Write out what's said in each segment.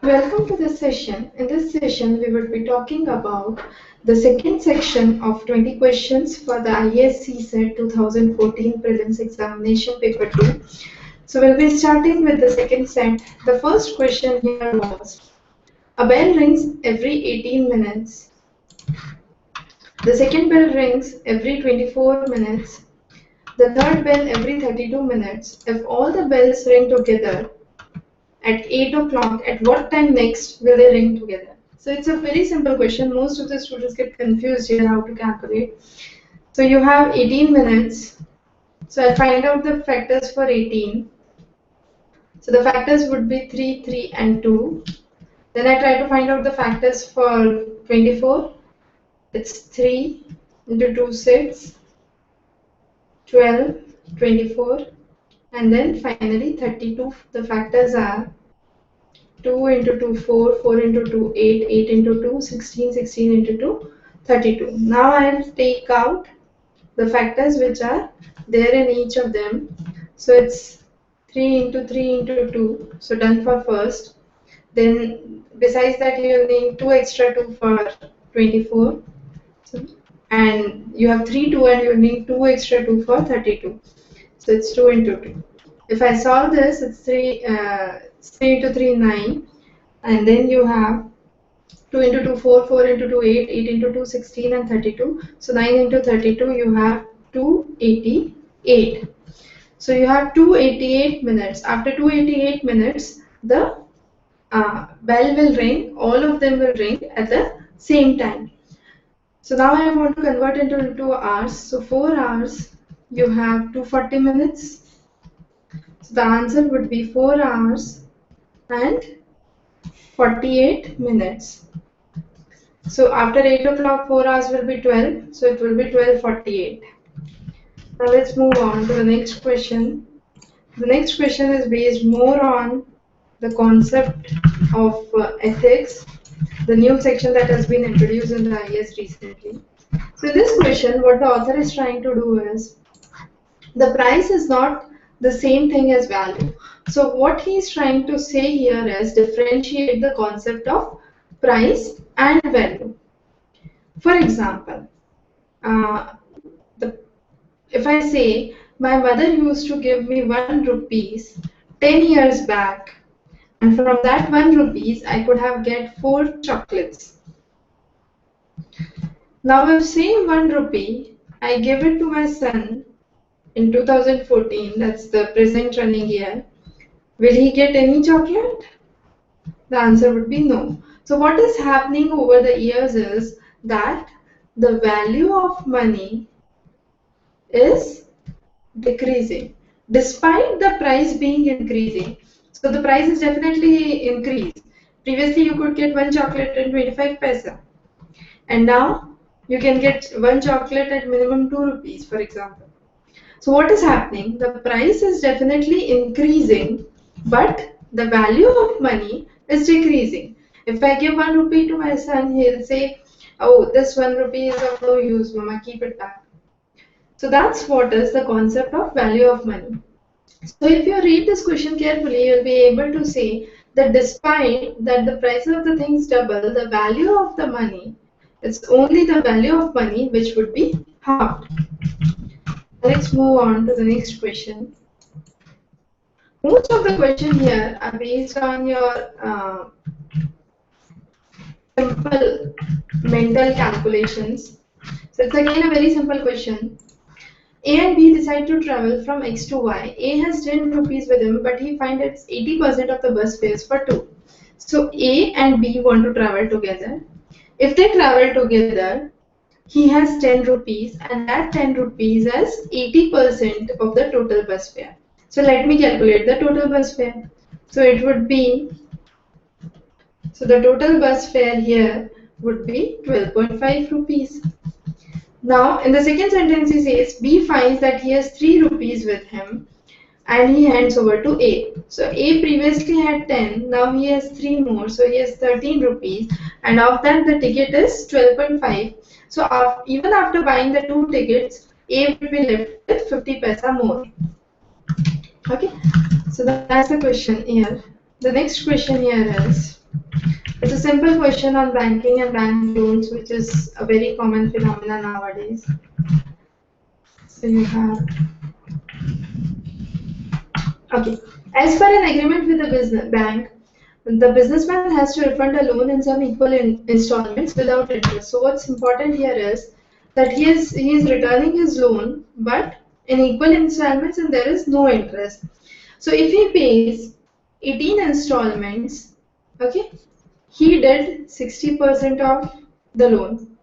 Welcome to this session. In this session, we will be talking about the second section of 20 questions for the IAS CSAT 2014 Prelims Examination Paper 2. So we'll be starting with the second set. The first question here was, a bell rings every 18 minutes. The second bell rings every 24 minutes. The third bell every 32 minutes. If all the bells ring together, at 8 o'clock, at what time next will they ring together? So it's a very simple question. Most of the students get confused here how to calculate. So you have 18 minutes. So I'll find out the factors for 18. So the factors would be 3, 3 and 2. Then I try to find out the factors for 24. It's 3 into 2, 6, 12, 24. And then finally 32. The factors are 2 into 2, 4, 4 into 2, 8, 8 into 2, 16, 16 into 2, 32. Now I'll take out the factors which are there in each of them. So it's 3 into 3 into 2. So done for first. Then besides that you'll need 2 extra 2 for 24. So, and you have 3 2 and you'll need 2 extra 2 for 32. So it's 2 into 2. If I solve this, it's 3 into 3, 9. And then you have 2 into 2, 4, 4 into 2, 8, 8 into 2, 16 and 32. So 9 into 32, you have 288. So you have 288 minutes. After 288 minutes, the bell will ring. All of them will ring at the same time. So now I want to convert into hours. So 4 hours, you have 240 minutes. So the answer would be 4 hours and 48 minutes. So after 8 o'clock, 4 hours will be 12. So it will be 12:48. Now let's move on to the next question. The next question is based more on the concept of ethics, the new section that has been introduced in the IAS recently. So in this question, what the author is trying to do is, the price is not the same thing as value. So what he is trying to say here is differentiate the concept of price and value. For example, if I say my mother used to give me 1 rupees 10 years back, and from that 1 rupees I could have get 4 chocolates. Now if same 1 rupee I give it to my son in 2014, that's the present running year, will he get any chocolate? The answer would be no. So what is happening over the years is that the value of money is decreasing despite the price being increasing. So the price is definitely increased. Previously you could get 1 chocolate at 25 paisa, and now you can get 1 chocolate at minimum 2 rupees, for example. So what is happening? The price is definitely increasing, but the value of money is decreasing. If I give 1 rupee to my son, he'll say, oh, this 1 rupee is of no use, mama, keep it back. So that's what is the concept of value of money. So if you read this question carefully, you'll be able to say that despite that the price of the things double, the value of the money, it's only the value of money which would be halved. Let's move on to the next question. Most of the questions here are based on your simple mental calculations. So it's again a very simple question. A and B decide to travel from X to Y. A has 10 rupees with him, but he finds it's 80% of the bus fares for 2. So A and B want to travel together. If they travel together, he has 10 rupees and that 10 rupees is 80% of the total bus fare. So let me calculate the total bus fare. So it would be, so the total bus fare here would be 12.5 rupees. Now in the second sentence he says B finds that he has 3 rupees with him and he hands over to A. So A previously had 10, now he has 3 more, so he has 13 rupees, and of that the ticket is 12.5. So even after buying the 2 tickets, A will be left with 50 paisa more. Okay, so that's the question here. The next question here is, It's a simple question on banking and bank loans, which is a very common phenomenon nowadays. So you have, okay. As per an agreement with the business bank, the businessman has to refund a loan in some equal installments without interest. So what's important here is that he is returning his loan, but in equal installments, and there is no interest. So if he pays 18 installments, okay, he did 60% of the loan.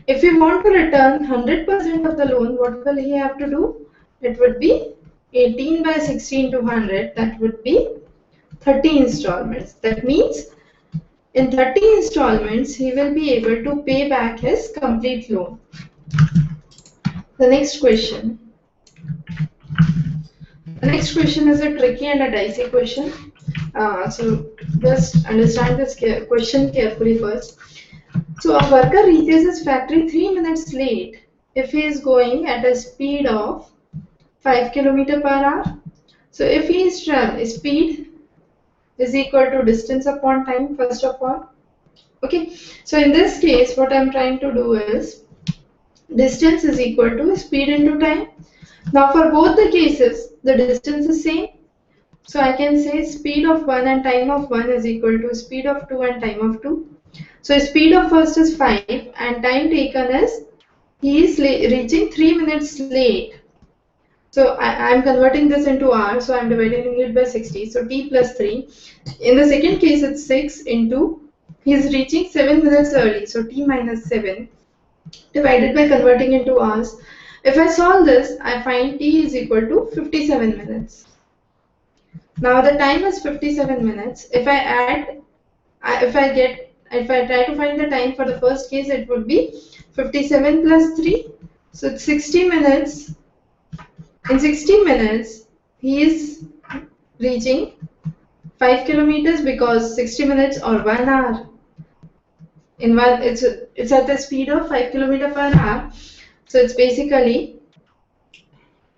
If we want to return 100% of the loan, what will he have to do? It would be 18 by 16 to 100. That would be 30 installments. That means in 30 installments, he will be able to pay back his complete loan. The next question. The next question is a tricky and a dicey question. So just understand this question carefully first. So a worker reaches his factory 3 minutes late if he is going at a speed of 5 km per hour. So if his speed is equal to distance upon time, first of all. Okay, so in this case, what I'm trying to do is distance is equal to speed into time. Now for both the cases, the distance is same. So I can say speed of 1 and time of 1 is equal to speed of 2 and time of 2. So speed of first is 5 and time taken is he is reaching 3 minutes late. So I am converting this into hours, so I am dividing it by 60. So t plus 3. In the second case, it's 6 into, he is reaching 7 minutes early. So t minus 7 divided by converting into hours. If I solve this, I find t is equal to 57 minutes. Now the time is 57 minutes. If I try to find the time for the first case, it would be 57 plus 3. So it's 60 minutes. In 60 minutes, he is reaching 5 kilometers because 60 minutes or 1 hour. In one, it's at the speed of 5 km per hour. So it's basically,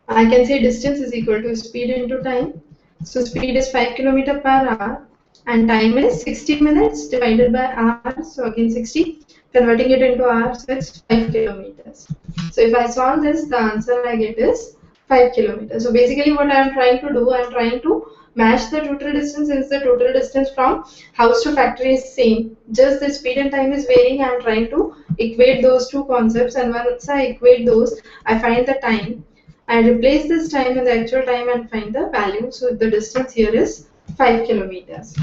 I can say distance is equal to speed into time. So speed is 5 km per hour and time is 60 minutes divided by hours. So again 60, converting it into hours, so it's 5 kilometers. So if I solve this, the answer I get is 5 kilometers. So basically what I am trying to do, I am trying to match the total distance, since the total distance from house to factory is same. Just the speed and time is varying. I am trying to equate those two concepts, and once I equate those, I find the time. I replace this time in the actual time and find the value. So the distance here is 5 kilometers.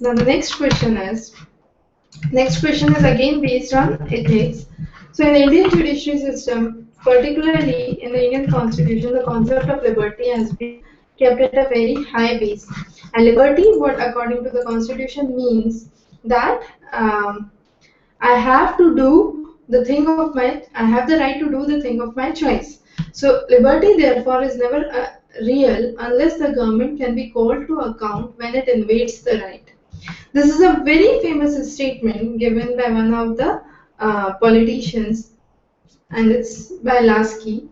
Now the next question is again based on ethics. So in the Indian judiciary system, particularly in the Indian constitution, the concept of liberty has been kept at a very high base. And liberty, what according to the constitution means that I have to do the thing of my, I have the right to do the thing of my choice. So liberty therefore is never real unless the government can be called to account when it invades the right. This is a very famous statement given by one of the politicians, and it's by Lasky.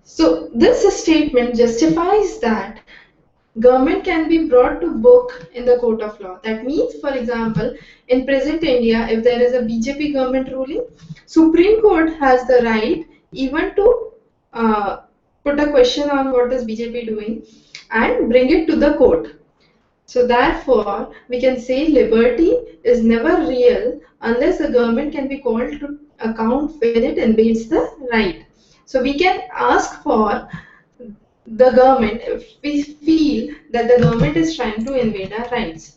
So this statement justifies that government can be brought to book in the court of law. That means, for example, in present India, if there is a BJP government ruling, Supreme Court has the right even to put a question on what is BJP doing and bring it to the court. So therefore, we can say liberty is never real unless the government can be called to account when it invades the right. So we can ask for the government if we feel that the government is trying to invade our rights.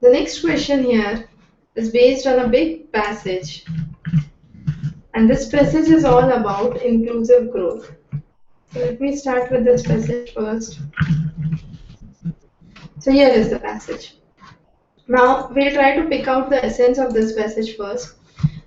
The next question here is based on a big passage, and this passage is all about inclusive growth. So let me start with this passage first. So here is the passage. Now we'll try to pick out the essence of this passage first.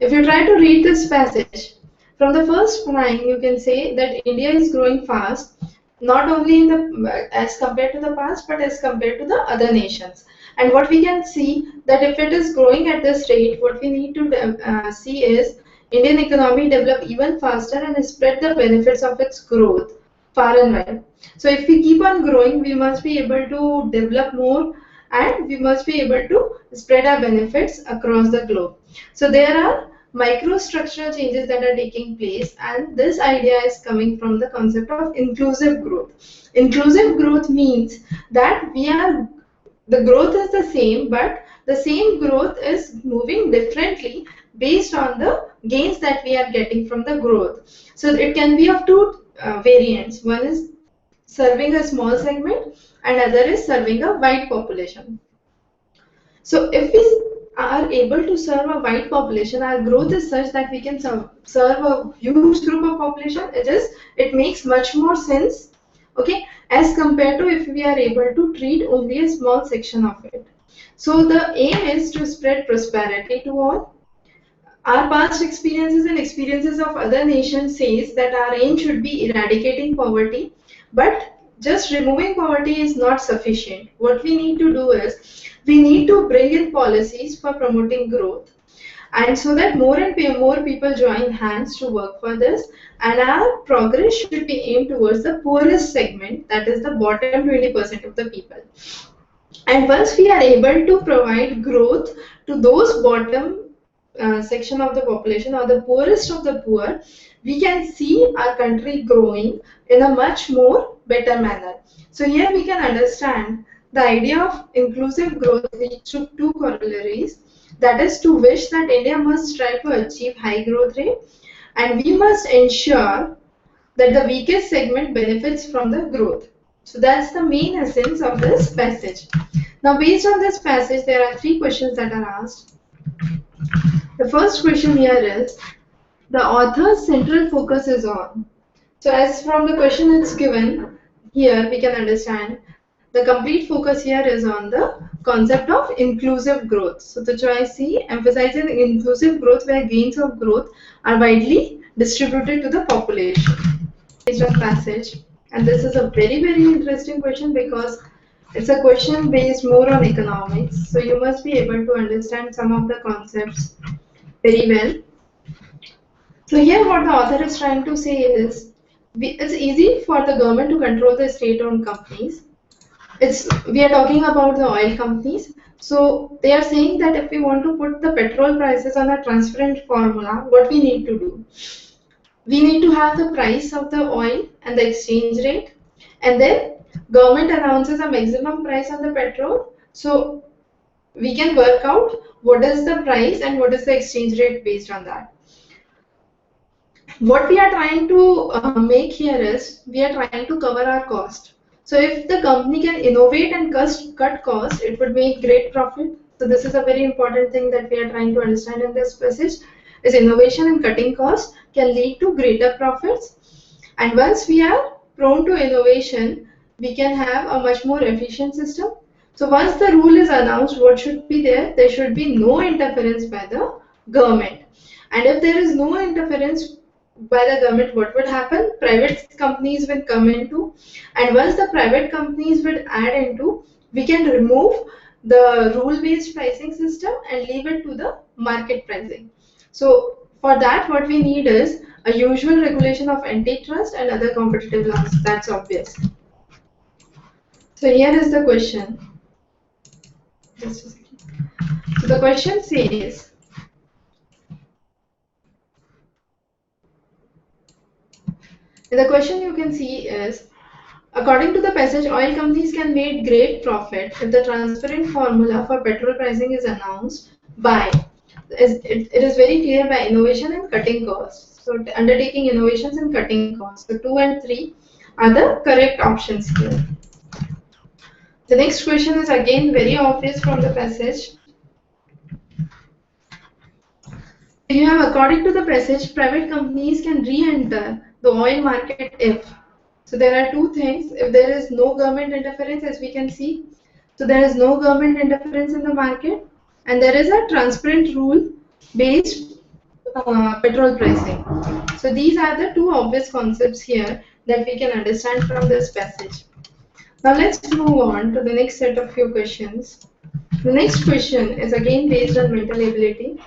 If you try to read this passage, from the first line you can say that India is growing fast, not only in the as compared to the past, but as compared to the other nations. And what we can see that if it is growing at this rate, what we need to see is Indian economy develop even faster and spread the benefits of its growth far and wide. So if we keep on growing, we must be able to develop more and we must be able to spread our benefits across the globe. So there are microstructural changes that are taking place, and this idea is coming from the concept of inclusive growth. Inclusive growth means that the growth is the same, but the same growth is moving differently based on the gains that we are getting from the growth. So it can be of two variants. One is serving a small segment and other is serving a wide population. So if we are able to serve a wide population, our growth is such that we can serve a huge group of population. It makes much more sense, okay, as compared to if we are able to treat only a small section of it. So the aim is to spread prosperity to all. Our past experiences and experiences of other nations says that our aim should be eradicating poverty, but just removing poverty is not sufficient. What we need to do is we need to bring in policies for promoting growth, and so that more and more people join hands to work for this, and our progress should be aimed towards the poorest segment, that is the bottom 20% of the people. And once we are able to provide growth to those bottom section of the population or the poorest of the poor, we can see our country growing in a much more better manner. So here we can understand the idea of inclusive growth leads to two corollaries. That is, to wish that India must strive to achieve high growth rate, and we must ensure that the weakest segment benefits from the growth. So that's the main essence of this passage. Now based on this passage, there are three questions that are asked. The first question here is, the author's central focus is on. So as from the question it's given, here we can understand the complete focus here is on the concept of inclusive growth. So the choice C emphasizes inclusive growth where gains of growth are widely distributed to the population. Based on passage, and this is a very interesting question because it's a question based more on economics. So you must be able to understand some of the concepts very well. So here what the author is trying to say is, it's easy for the government to control the state-owned companies. We are talking about the oil companies. So they are saying that if we want to put the petrol prices on a transparent formula, what we need to do? We need to have the price of the oil and the exchange rate, and then government announces a maximum price on the petrol. So we can work out what is the price and what is the exchange rate based on that. What we are trying to make here is, we are trying to cover our cost. So if the company can innovate and cut cost, it would make great profit. So this is a very important thing that we are trying to understand in this passage, is innovation and cutting costs can lead to greater profits. And once we are prone to innovation, we can have a much more efficient system. So once the rule is announced, what should be there? There should be no interference by the government. And if there is no interference by the government, what would happen? Private companies will come into, and once the private companies will add into, we can remove the rule-based pricing system and leave it to the market pricing. So for that, what we need is a usual regulation of antitrust and other competitive laws. That's obvious. So here is the question. Just a second. So the question says, the question you can see is, according to the passage, oil companies can make great profit if the transparent formula for petrol pricing is announced by, it is very clear, by innovation and cutting costs. So undertaking innovations and cutting costs. So 2 and 3 are the correct options here. The next question is again very obvious from the passage. You have, according to the passage, private companies can re-enter the oil market if. So there are two things. If there is no government interference, as we can see, so there is no government interference in the market, and there is a transparent rule-based petrol pricing. So these are the two obvious concepts here that we can understand from this passage. Now let's move on to the next set of few questions. The next question is again based on mental ability.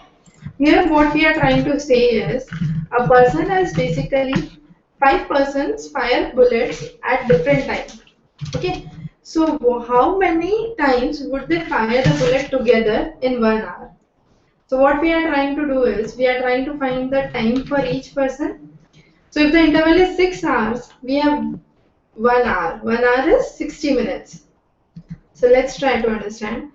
Here what we are trying to say is, a person has basically 5 persons fire bullets at different times. Okay, So how many times would they fire the bullet together in 1 hour? So what we are trying to do is we are trying to find the time for each person. So if the interval is 6 hours, we have 1 hour. 1 hour is 60 minutes. So let's try to understand.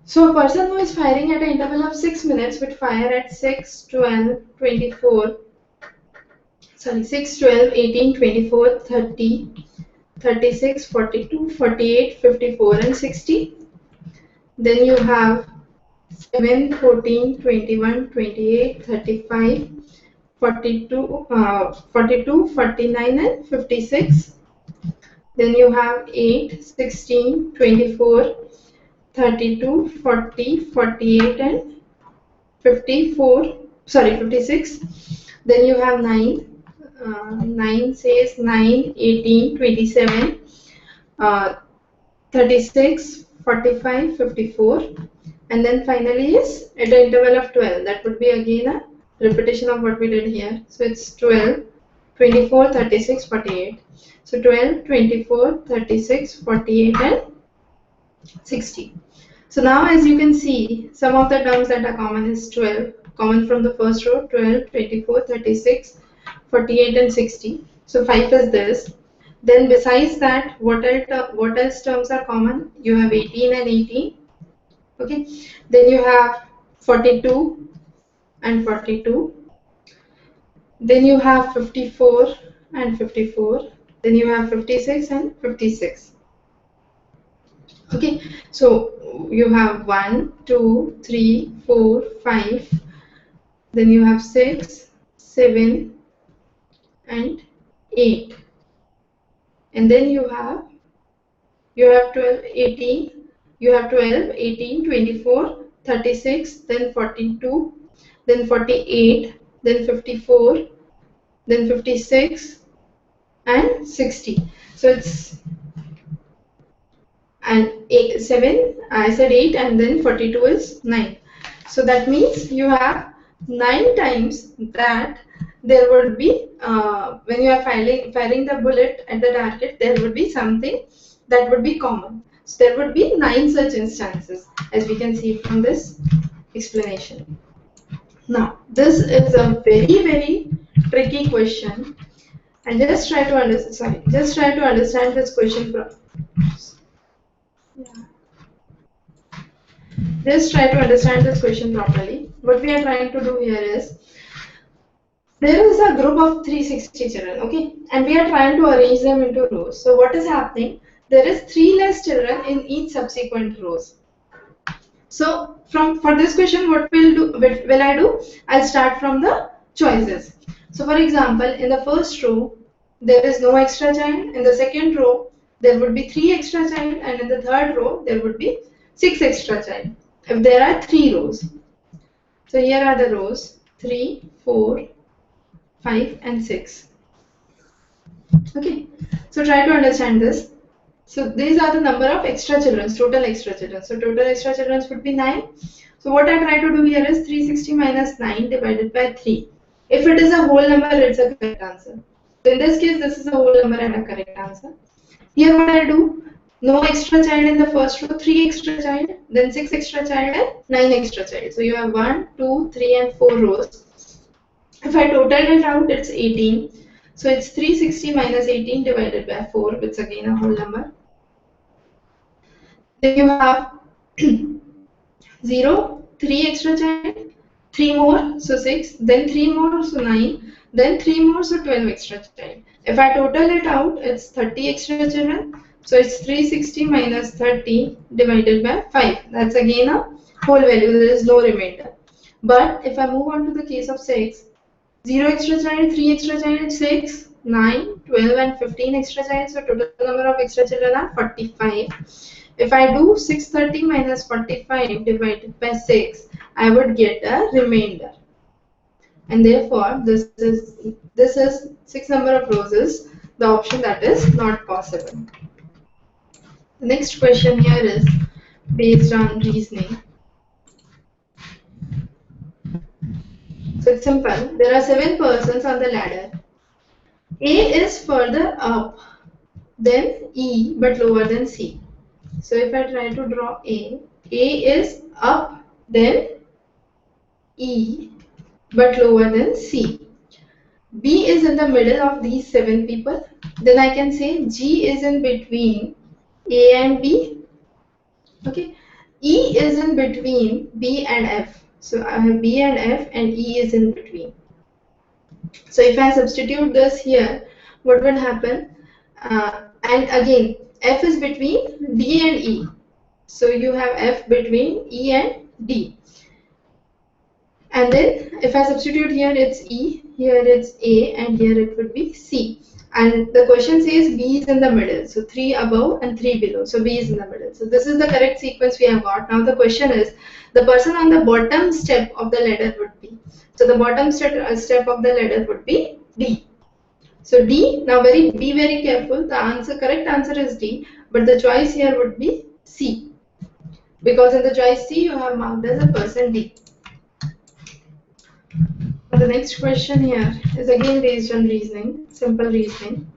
So a person who is firing at an interval of 6 minutes would fire at 6, 12, 24, 6, 12, 18, 24, 30, 36, 42, 48, 54 and 60. Then you have 7, 14, 21, 28, 35, 42, 42, 49 and 56. Then you have 8, 16, 24, 32, 40, 48 and 54, 56. Then you have 9. 9 says 9, 18, 27, 36, 45, 54. And then finally is at an interval of 12. That would be again a repetition of what we did here. So it's 12, 24, 36, 48. So 12, 24, 36, 48 and 60. So now as you can see, some of the terms that are common is 12, common from the first row, 12, 24, 36, 48 and 60. So 5 is this. Then besides that, what else terms are common? You have 18 and 18. Okay. Then you have 42 and 42. Then you have 54 and 54. Then you have 56 and 56. Okay, so you have 1, 2, 3, 4, 5. Then you have 6, 7 and 8. And then you have 12, 18. You have 12, 18, 24, 36, then 42, then 48, then 54, then 56 and 60. So it's and 8, 7, I said 8 and then 42 is 9. So that means you have 9 times that there would be, when you are firing the bullet at the target, there would be something that would be common. So there would be 9 such instances, as we can see from this explanation. Now, this is a very, very tricky question. And just try to understand, this question properly. Just try to understand this question properly. What we are trying to do here is, there is a group of 360 children, okay, and we are trying to arrange them into rows. So what is happening? There is 3 less children in each subsequent rows. So for this question, what will I do? I'll start from the choices. So for example, in the first row, there is no extra child. In the second row, there would be 3 extra child, and in the third row, there would be 6 extra child. If there are 3 rows. So here are the rows 3, 4, 5 and 6. Okay, so try to understand this. So these are the number of extra children, total extra children. So total extra children would be 9. So what I try to do here is 360 minus 9 divided by 3. If it is a whole number, it's a correct answer. So in this case, this is a whole number and a correct answer. Here what I do, no extra child in the first row, 3 extra child, then 6 extra child and 9 extra child. So you have 1, 2, 3 and 4 rows. If I total it out, it's 18. So it's 360 minus 18 divided by 4, which is again a whole number. Then you have 0, 3 extra child, 3 more, so 6, then 3 more, so 9, then 3 more, so 12 extra child. If I total it out, it's 30 extra children. So it's 360 minus 30 divided by 5. That's again a whole value, there is no remainder. But if I move on to the case of 6, 0 extra child, 3 extra child, 6, 9, 12 and 15 extra child. So total number of extra children are 45. If I do 630 minus 45 divided by 6, I would get a remainder. And therefore, this is 6 number of rows is the option that is not possible. The next question here is based on reasoning. So it's simple. There are 7 persons on the ladder. A is further up then E but lower than C. So if I try to draw A is up then E but lower than C. B is in the middle of these 7 people. Then I can say G is in between A and B. Okay. E is in between B and F. So I have B and F and E is in between. So if I substitute this here, what will happen? And again, F is between D and E. So you have F between E and D. And then if I substitute here, it's E, here it's A, and here it would be C. And the question says B is in the middle. So 3 above and 3 below. So B is in the middle. So this is the correct sequence we have got. Now the question is, the person on the bottom step of the ladder would be. So the bottom step of the ladder would be D. So D, now be very careful. The correct answer is D, but the choice here would be C. Because in the choice C, you have marked as a person D. The next question here is again based on reasoning, simple reasoning.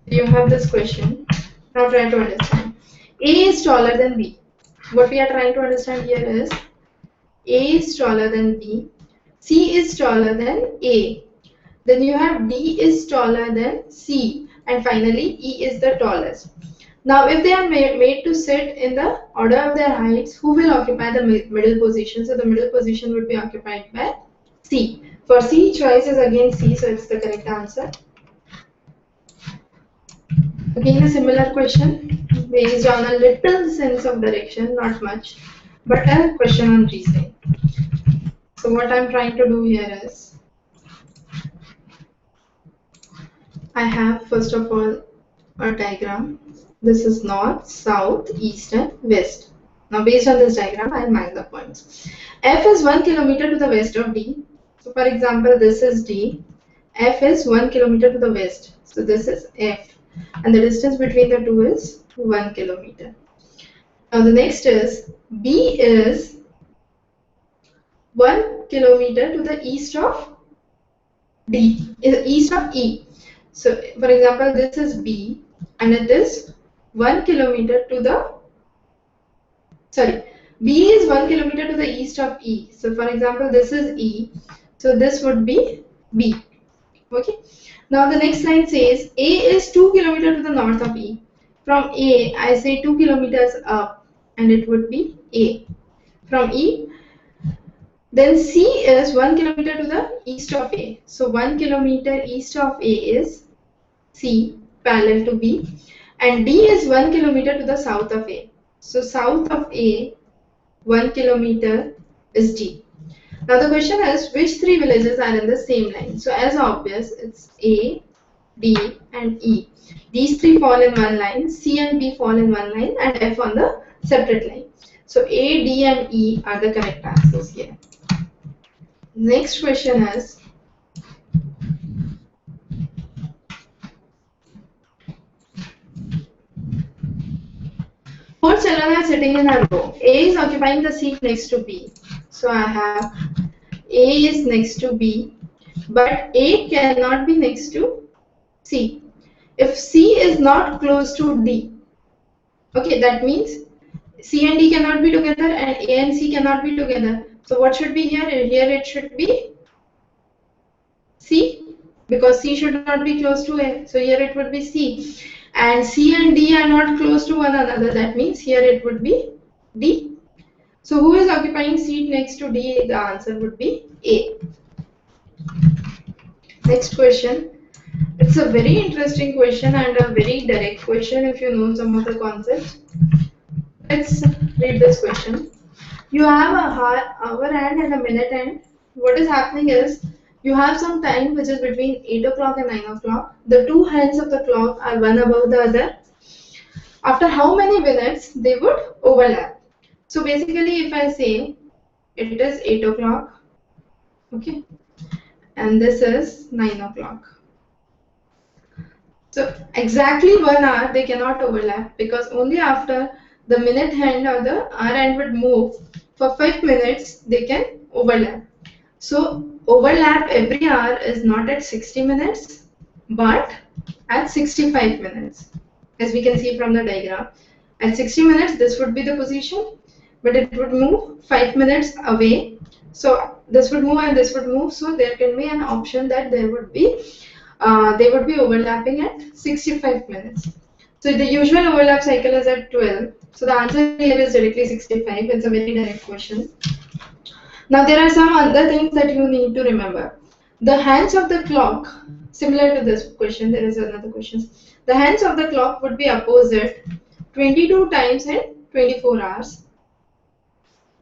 You have this question. Now try to understand. A is taller than B. What we are trying to understand here is A is taller than B. C is taller than A. Then you have D is taller than C. And finally E is the tallest. Now if they are made to sit in the order of their heights, who will occupy the middle position? So the middle position would be occupied by C. For C, choice is again C, so it's the correct answer. Again a similar question based on a little sense of direction, not much, but a question on reasoning. So what I'm trying to do here is, I have first of all a diagram. This is north, south, east and west. Now based on this diagram, I'll mark the points. F is 1 kilometer to the west of D. So for example, this is D. F is 1 kilometer to the west. So this is F. And the distance between the two is 1 kilometer. Now the next is B is 1 kilometer to the east of D, east of E. So for example, this is B and it is 1 kilometer to the, B is 1 kilometer to the east of E. So for example, this is E. So this would be B. Okay. Now the next line says A is 2 kilometers to the north of E. From A, I say 2 kilometers up and it would be A. From E, then C is 1 kilometer to the east of A. So 1 kilometer east of A is C, parallel to B. And D is 1 kilometer to the south of A. So south of A, 1 kilometer is D. Now the question is, which 3 villages are in the same line? So as obvious, it's A, D and E. These 3 fall in one line, C and B fall in one line and F on the separate line. So A, D and E are the correct answers here. Next question is, 4 children are sitting in a row. A is occupying the seat next to B. So I have A is next to B, but A cannot be next to C. If C is not close to D, okay, that means C and D cannot be together and A and C cannot be together. So what should be here? Here it should be C, because C should not be close to A. So here it would be C. And C and D are not close to one another. That means here it would be D. So who is occupying seat next to D? The answer would be A. Next question. It's a very interesting question and a very direct question if you know some of the concepts. Let's read this question. You have a hour hand and a minute hand. What is happening is, you have some time which is between 8 o'clock and 9 o'clock. The two hands of the clock are one above the other. After how many minutes they would overlap? So basically if I say it is 8 o'clock, okay, and this is 9 o'clock. So exactly 1 hour they cannot overlap, because only after the minute hand or the hour hand would move for 5 minutes they can overlap. So overlap every hour is not at 60 minutes, but at 65 minutes. As we can see from the diagram, at 60 minutes this would be the position, but it would move 5 minutes away. So this would move and this would move. So there can be an option that they would be overlapping at 65 minutes. So the usual overlap cycle is at 12. So the answer here is directly 65. It's a very direct question. Now there are some other things that you need to remember. The hands of the clock, similar to this question, there is another question. The hands of the clock would be opposite 22 times in 24 hours.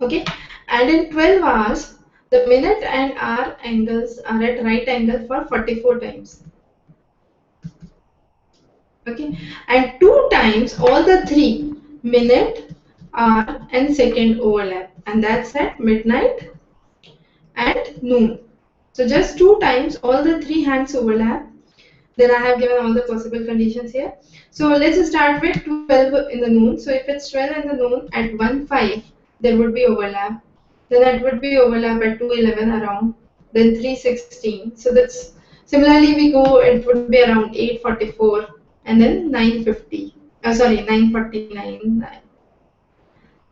Okay, and in 12 hours, the minute and hour angles are at right angle for 44 times. Okay, and 2 times all the 3 minute, hour and second overlap, and that's at midnight and noon. So just 2 times all the 3 hands overlap. Then I have given all the possible conditions here. So let's start with 12 in the noon. So if it's 12 in the noon at 1:05, there would be overlap. Then it would be overlap at 2:11 around. Then 3:16. So that's similarly we go. It would be around 8:44 and then 9:50. Sorry, 9:49.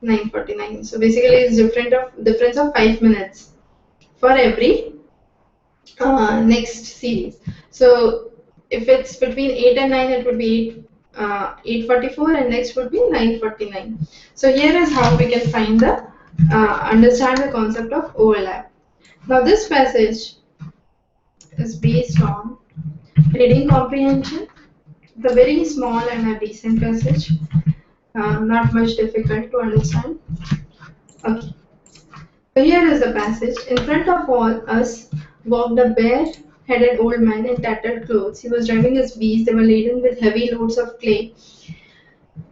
9:49. So basically, it's difference of 5 minutes for every next series. So if it's between 8 and 9, it would be 8:44 and next would be 9:49. So here is how we can find the understand the concept of overlap. Now this passage is based on reading comprehension. It's a very small and a decent passage, not much difficult to understand. Okay. So here is the passage. In front of all us walked a bare-headed old man in tattered clothes. He was driving his beasts. They were laden with heavy loads of clay.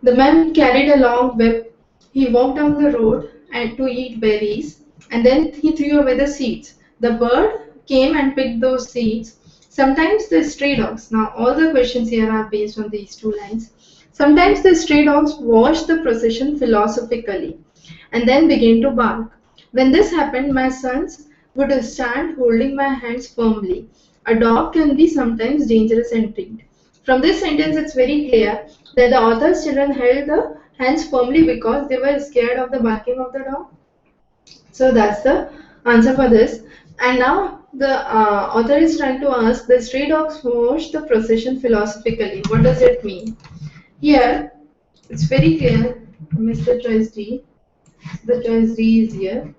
The man carried a long whip. He walked down the road and to eat berries, and then he threw away the seeds. The bird came and picked those seeds. Sometimes the stray dogs. Now all the questions here are based on these 2 lines. Sometimes the stray dogs watched the procession philosophically and then began to bark. When this happened, my sons would stand holding my hands firmly. A dog can be sometimes dangerous and treat. From this sentence, it's very clear that the author's children held the hands firmly because they were scared of the barking of the dog. So that's the answer for this. And now the author is trying to ask, the stray dogs watch the procession philosophically. What does it mean? Here, it's very clear. I missed the choice D. The choice D is here.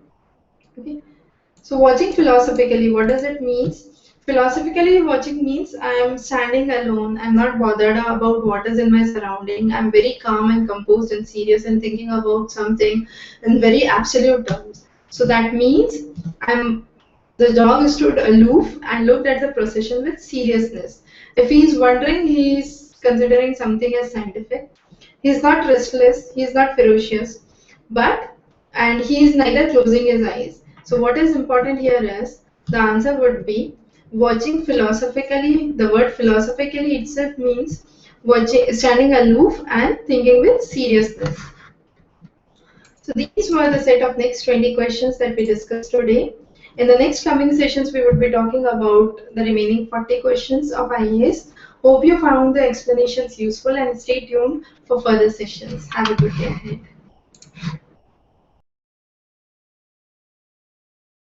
Okay. So watching philosophically, what does it mean? Philosophically, watching means I am standing alone. I'm not bothered about what is in my surrounding. I'm very calm and composed and serious and thinking about something in very absolute terms. So that means the dog stood aloof and looked at the procession with seriousness. If he is wondering, he is considering something as scientific. He is not restless. He is not ferocious, and he is neither closing his eyes. So what is important here is the answer would be watching philosophically. The word philosophically itself means standing aloof and thinking with seriousness. So these were the set of next 20 questions that we discussed today. In the next coming sessions, we would be talking about the remaining 40 questions of IAS. Hope you found the explanations useful and stay tuned for further sessions. Have a good day ahead.